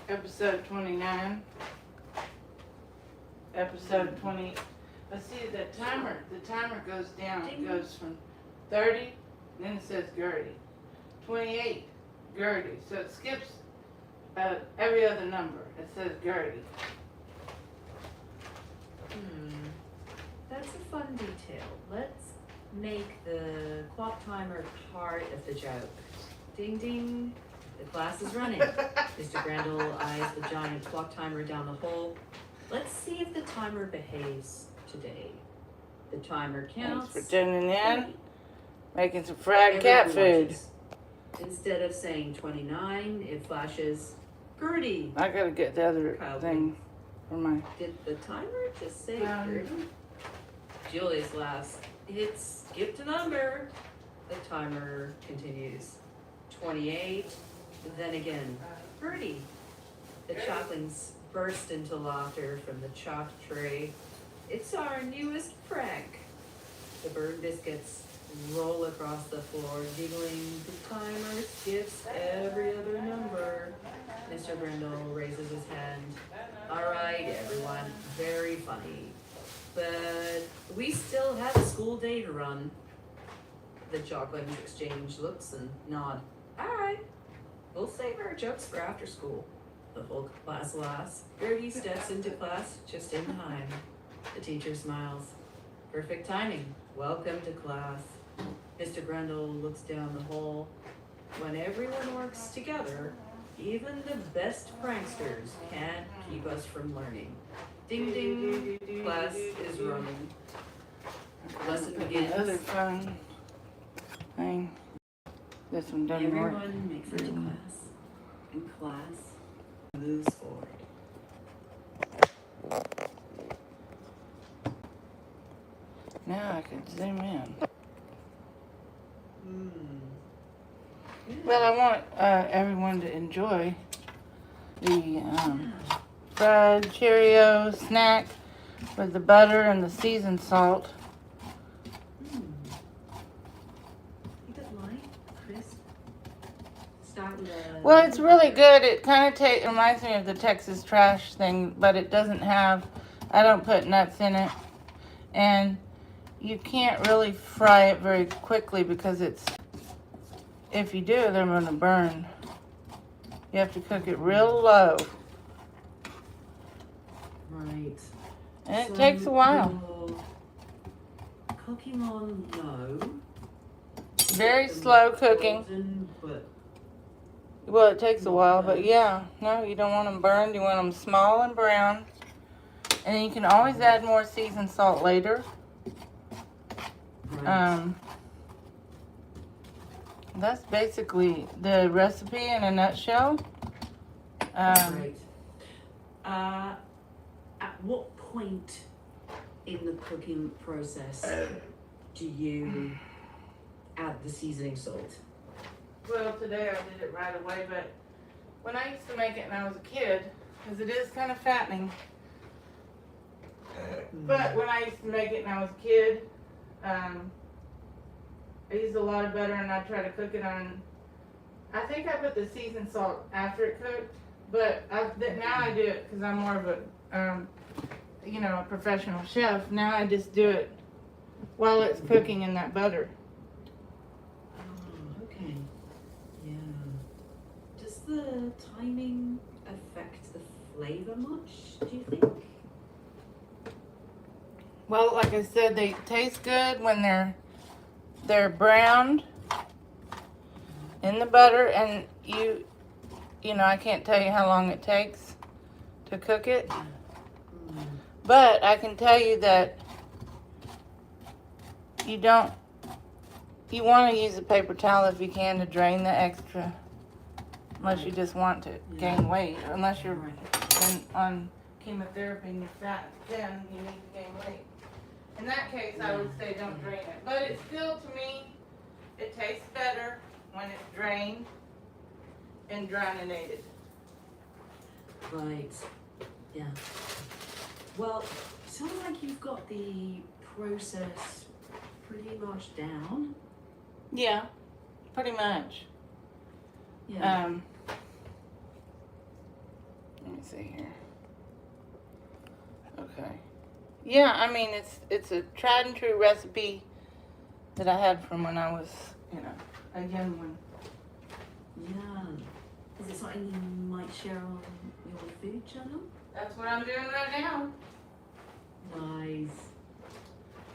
episode 29. Episode 20. Let's see, the timer goes down. It goes from 30, then it says Gertie. 28, Gertie. So it skips every other number. It says Gertie. That's a fun detail. Let's make the clock timer part of the joke. Ding ding. The class is running. Mr. Grandel eyes the giant clock timer down the hole. Let's see if the timer behaves today. The timer counts. Thanks for tuning in. Making some fried cat food. Instead of saying 29, it flashes Gertie. I gotta get the other thing for my... Did the timer just say Gertie? Julius laughs. It skipped a number. The timer continues. 28, then again, Gertie. The Chalklings burst into laughter from the chalk tray. It's our newest prank. The bird biscuits roll across the floor, giggling. The timer skips every other number. Mr. Brindle raises his hand. All right, everyone, very funny. But we still have a school day to run. The Chalklings exchange looks and nod. All right, we'll save our jokes for after school. The whole class laughs. Gertie steps into class just in time. The teacher smiles. Perfect timing. Welcome to class. Mr. Grundle looks down the hall. When everyone works together, even the best pranksters can't keep us from learning. Ding ding, class is running. Lesson begins. Other phone thing. This one doesn't work. Everyone makes it to class, and class moves forward. Now I can zoom in. Well, I want everyone to enjoy the fried Cheerio snack with the butter and the seasoned salt. You don't like crisp? Start with a... Well, it's really good. It kind of reminds me of the Texas trash thing, but it doesn't have, I don't put nuts in it. And you can't really fry it very quickly because if you do, they're going to burn. You have to cook it real low. Right. And it takes a while. Cooking on low. Very slow cooking. But Well, it takes a while, but yeah. No, you don't want them burned. You want them small and brown. And then you can always add more seasoned salt later. right. That's basically the recipe in a nutshell. Right. At what point in the cooking process do you add the seasoning salt? Well, today I did it right away, but when I used to make it when I was a kid, because it is kind of fattening, but when I used to make it when I was a kid, I used a lot of butter and I try to cook it on, I think I put the seasoned salt after it cooked, but now I do it because I'm more of a, a professional chef. Now I just do it while it's cooking in that butter. Oh, okay. Yeah. Does the timing affect the flavor much, do you think? Well, like I said, they taste good when they're browned in the butter, and I can't tell you how long it takes to cook it, but I can tell you that you want to use a paper towel if you can to drain the extra, unless you just want to gain weight, or unless you're on chemotherapy and you're fat, then you need to gain weight. In that case, I would say don't drain it. But it's still, to me, it tastes better when it's drained and dryninated. Right. Yeah. Well, sounds like you've got the process pretty much down. Yeah, pretty much. Yeah. see here. Okay. Yeah, I mean, it's a tried and true recipe that I had from when I was, a young one. Yeah. Is it something you might share on your food channel? That's what I'm doing right now. Nice.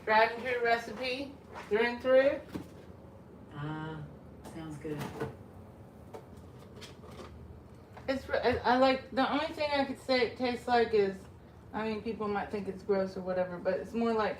Tried and true recipe, through and through. Ah, sounds good. I like, the only thing I could say it tastes like is, I mean, people might think it's gross or whatever, but it's more like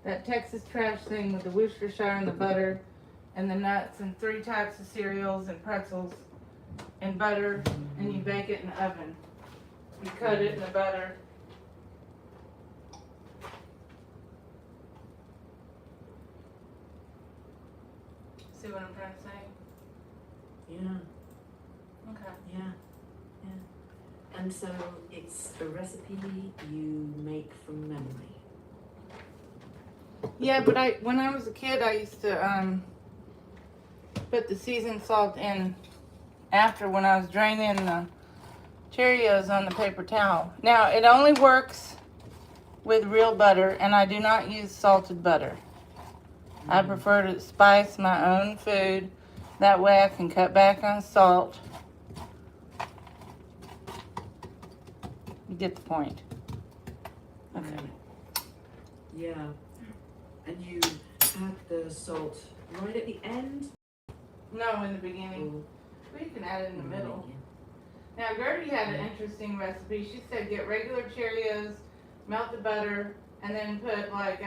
that Texas trash thing with the Worcestershire and the butter and the nuts and 3 types of cereals and pretzels and butter, and you bake it in the oven. You coat it in the butter. See what I'm trying to say? Yeah. Okay. Yeah. And so it's a recipe you make from memory. Yeah, but when I was a kid, I used to put the seasoned salt in after when I was draining the Cheerios on the paper towel. Now, it only works with real butter, and I do not use salted butter. I prefer to spice my own food. That way I can cut back on salt. You get the point. Okay. Yeah. And you add the salt right at the end? No, in the beginning. But you can add it in the middle. Now, Gertie had an interesting recipe. She said get regular Cheerios, melt the butter, and then put like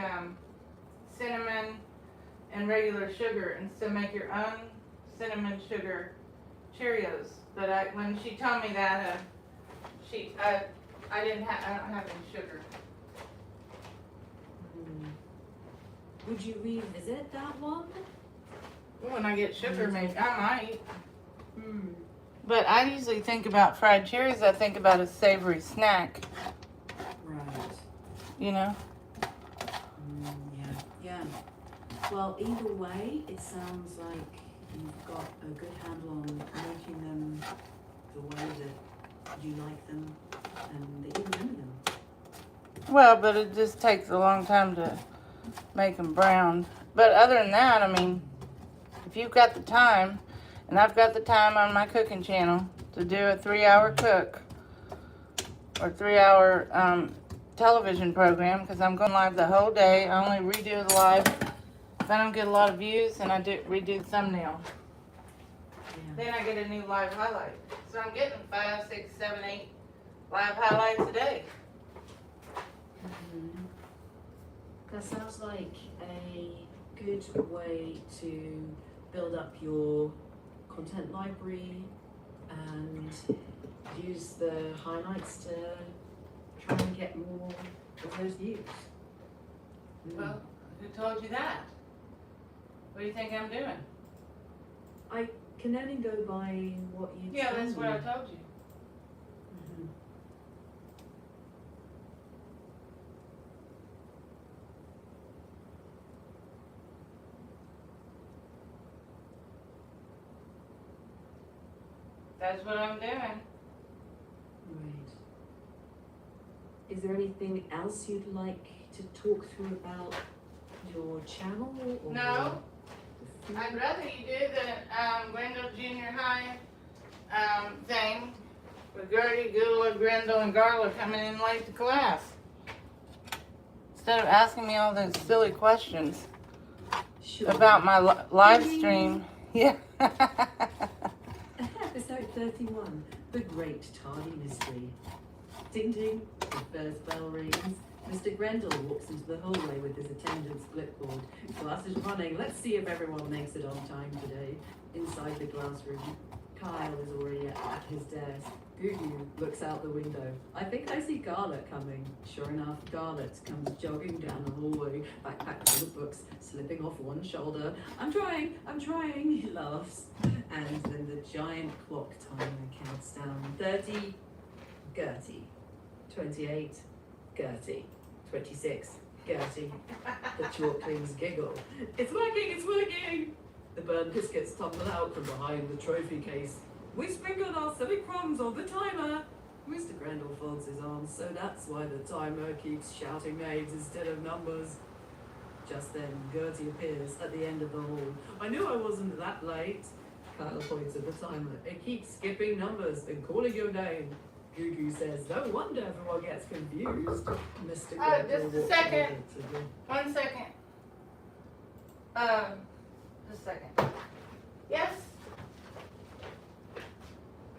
cinnamon and regular sugar, and so make your own cinnamon sugar Cheerios. But when she told me that, I don't have any sugar. Would you revisit that one? When I get sugar, maybe I might. But I usually think about fried cherries. I think about a savory snack. Right. You know. Yeah. Well, either way, it sounds like you've got a good handle on making them the way that you like them and that you remember them. Well, but it just takes a long time to make them brown. But other than that, I mean, if you've got the time, and I've got the time on my cooking channel to do a 3-hour cook or 3-hour television program, because I'm going live the whole day. I only redo the live if I don't get a lot of views, and I redo the thumbnail. Then I get a new live highlight. So I'm getting 5, 6, 7, 8 live highlights a day. That sounds like a good way to build up your content library and use the highlights to try and get more of those views. Well, who told you that? What do you think I'm doing? I can only go by what you Yeah, told that's what me. I told you. That's what I'm doing. Right. Is there anything else you'd like to talk through about your channel? Or No. I'd rather you do the Grendel Junior High thing with Gertie, Gula, Grendel, and Garla coming in late to class. Instead of asking me all those silly questions about my live stream. Yeah. Episode 31, The Great Tardy Mystery. Ding ding, the first bell rings. Mr. Grendel walks into the hallway with his attendance clipboard. Class is running. Let's see if everyone makes it on time today. Inside the classroom, Kyle is already at his desk. Gugu looks out the window. I think I see Garlet coming. Sure enough, Garlet comes jogging down the hallway, backpack full of books, slipping off one shoulder. I'm trying, he laughs. And then the giant clock timer counts down. 30, Gertie. 28, Gertie. 26, Gertie. The chalklings giggle. It's working! The burnt biscuits tumble out from behind the trophy case. We sprinkled our silly crumbs on the timer. Mr. Grendel folds his arms, so that's why the timer keeps shouting names instead of numbers. Just then, Gertie appears at the end of the hall. I knew I wasn't that late. Kyle points at the timer. It keeps skipping numbers and calling your name. Gugu says, no wonder everyone gets confused. Mr. Grendel Just a walks second. over to the- 1 second. Just a second. Yes?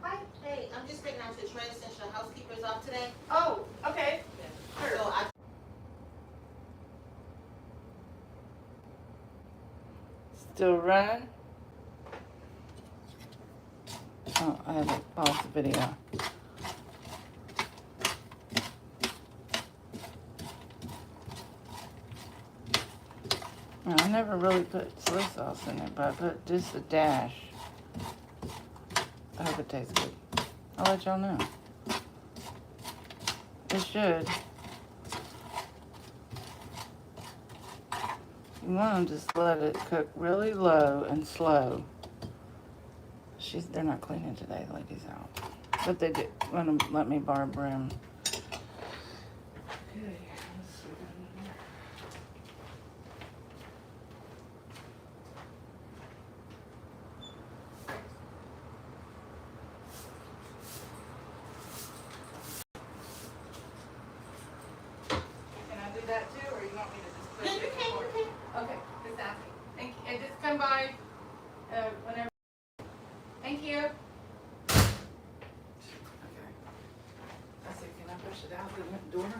Hi. Hey, I'm just taking out your trash since your housekeeper's off today. Oh, okay. Sure. So I Still running? Oh, I had to pause the video. I never really put soy sauce in it, but I put just a dash. I hope it tastes good. I'll let y'all know. It should. You want to just let it cook really low and slow. They're not cleaning today, the lady's out. But they did want to let me borrow a broom. Okay, let's see what in here. Can I do that too, or you want me to just put No, it you in can, the you board? can. Okay, just asking. Thank you. And just come by whenever. Thank you. Okay. I said, can I push it out the door?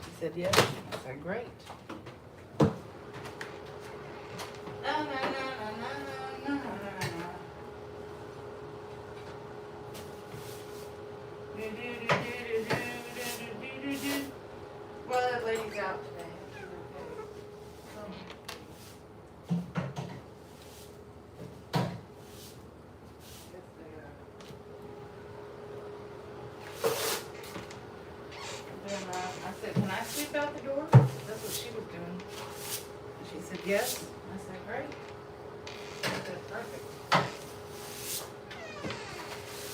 She said, yes. I said, great. No, no, no, no, no, no, no, no. Do, do, do, do, do, do, do, do, do, do. Well, that lady's out today. I said, can I sweep out the door? That's what she was doing. And she said, yes. I said, great. I said, perfect.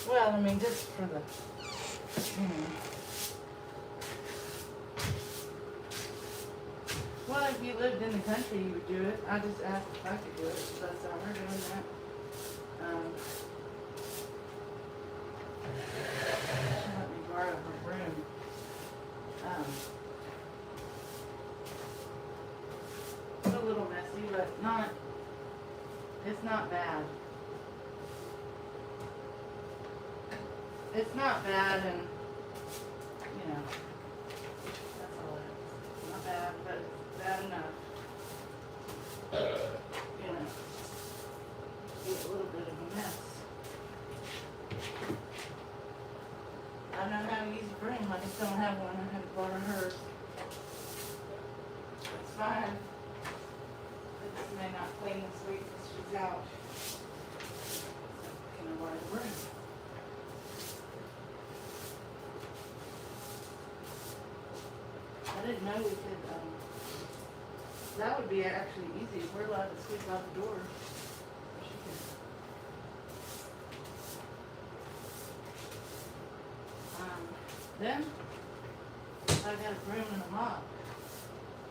Well, I mean, just for the, Well, if you lived in the country, you would do it. I just asked if I could do it, so that's how we're doing that. She let me borrow her broom. It's a little messy, but it's not bad. It's not bad, and, that's all it is. Not bad, but it's bad enough. Be a little bit of a mess. I know how to use a broom, I just don't have one, I had to borrow hers. It's fine. It just may not clean this week because she's out. Can I borrow the broom? I didn't know we could, that would be actually easy, if we're allowed to sweep out the door. She could. Then, I got a broom and a mop,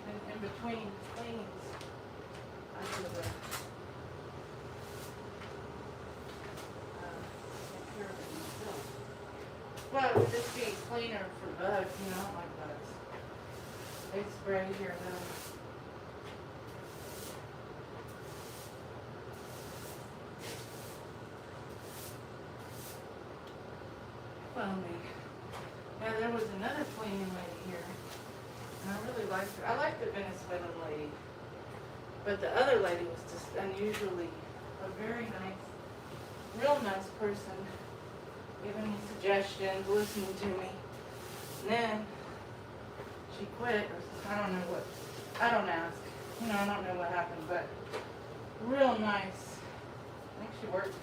and in between cleans, I could, take care of it myself. Well, it would just be cleaner for bugs, I don't like bugs. They spray here though. Well, now there was another cleaning lady here, and I really liked her. I liked the Venezuelan lady, but the other lady was just unusually a very nice, real nice person, giving me suggestions, listening to me. And then she quit, or I don't know what. I don't ask. I don't know what happened, but real nice. I think she worked.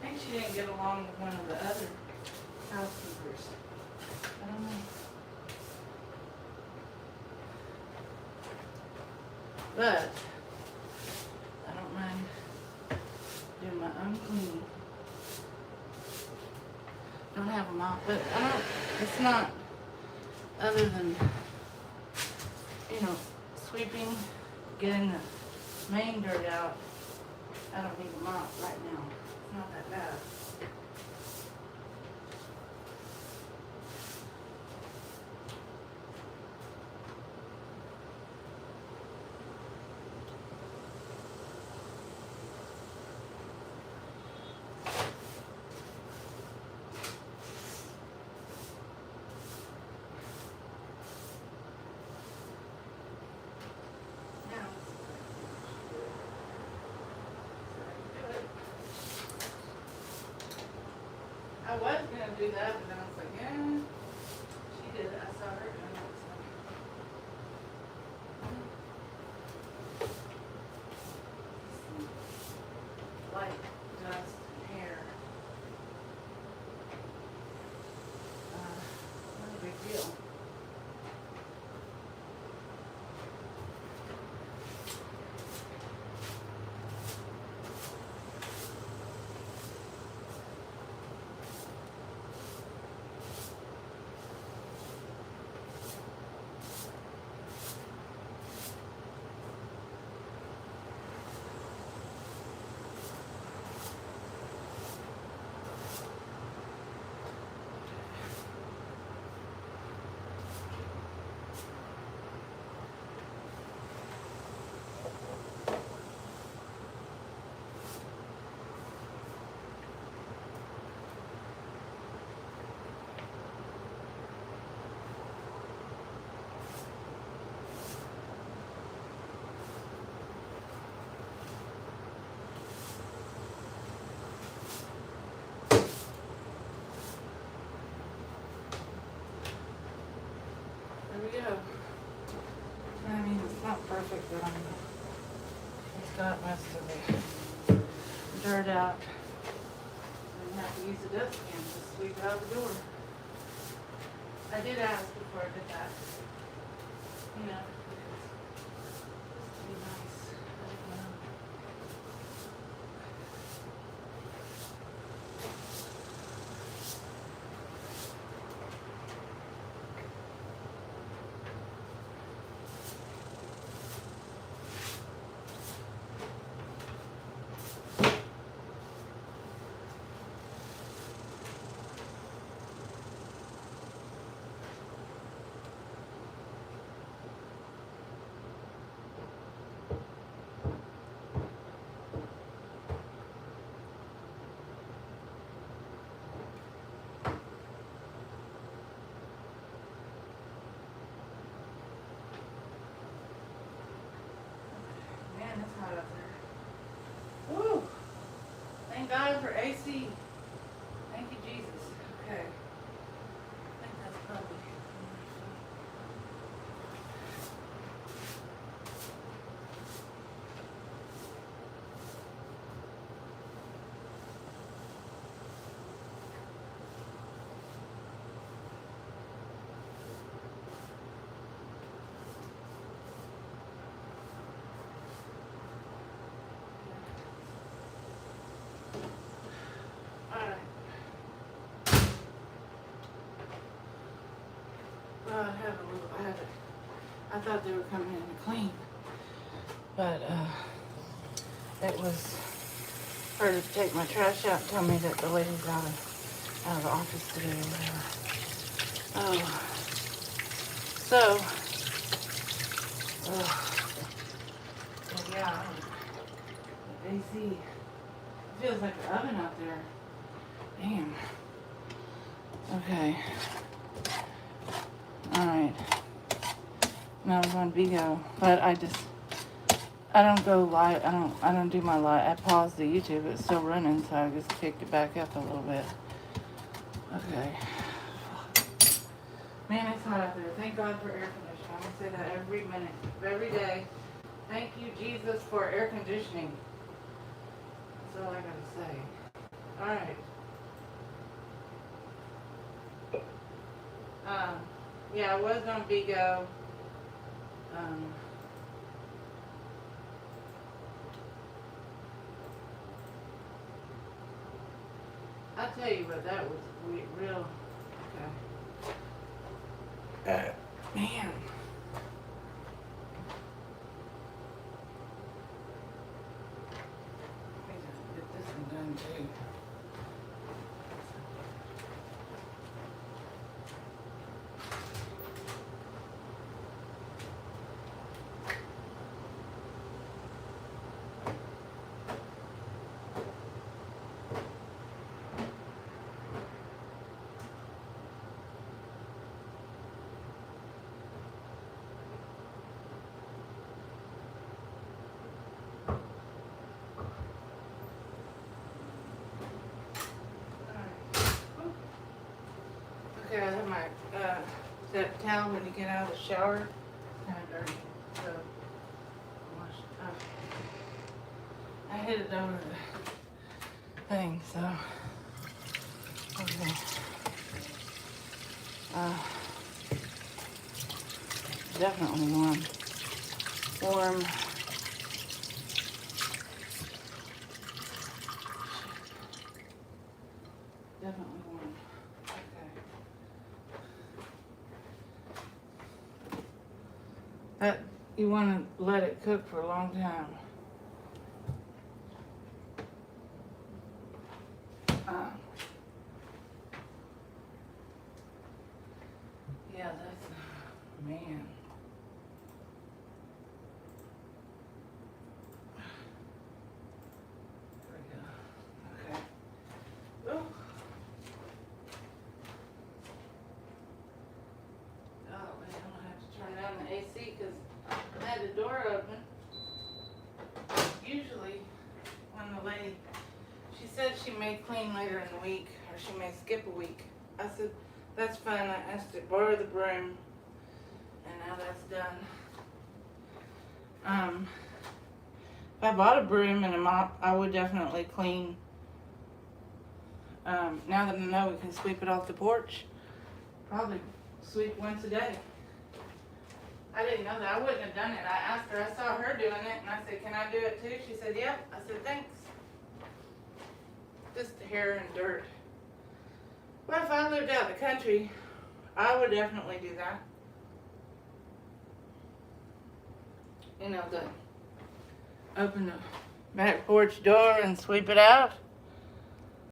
I think she didn't get along with one of the other housekeepers. I don't know. But I don't mind doing my own cleaning. don't have them out, but I don't, it's not, other than, sweeping, getting the main dirt out, I don't need them out right now. It's not that bad. I was gonna do that, but then I was like, yeah, she did it. I saw her doing it. So. Light, dust, hair. Not a big deal. There we go. I mean, it's not perfect, but it's got most of the dirt out. I didn't have to use the dust can to sweep it out the door. I did ask before I did that. Because it'd be nice. I didn't know. Man, it's hot up there. Woo! Thank God for AC. Thank you, Jesus. Okay. I think that's probably. Alright. Well, I thought they were coming in to clean. But, it was her to take my trash out and tell me that the lady's out of the office today or whatever. Oh. So, yeah, the AC feels like an oven out there. Damn. Okay. Alright. Now I was on Vigo, but I don't go live. I don't do my live. I paused the YouTube. It's still running, so I just kicked it back up a little bit. Okay. Man, it's hot out there. Thank God for air conditioning. I'm gonna say that every minute, every day. Thank you, Jesus, for air conditioning. That's all I gotta say. All right. Yeah, I was on Vigo. I tell you what, that was real. Okay. Man. I gotta get this one done too. Okay, I have my that towel when you get out of the shower. Kind of dirty. So wash it up. I hit it over the thing, so okay. Definitely warm. Definitely warm. Okay. That you want to let it cook for a long time. Yeah, that's man. There we go. Okay. Oh. Oh, man, I don't have to turn down the AC because I had the door open. Usually, when the lady, she said she may clean later in the week, or she may skip a week. I said, that's fine. I asked her to borrow the broom, and now that's done. If I bought a broom and a mop, I would definitely clean. Now that I know we can sweep it off the porch, probably sweep once a day. I didn't know that. I wouldn't have done it. I asked her. I saw her doing it, and I said, can I do it too? She said, yep. I said, thanks. Just hair and dirt. But if I lived out in the country, I would definitely do that. You know, open the back porch door and sweep it out.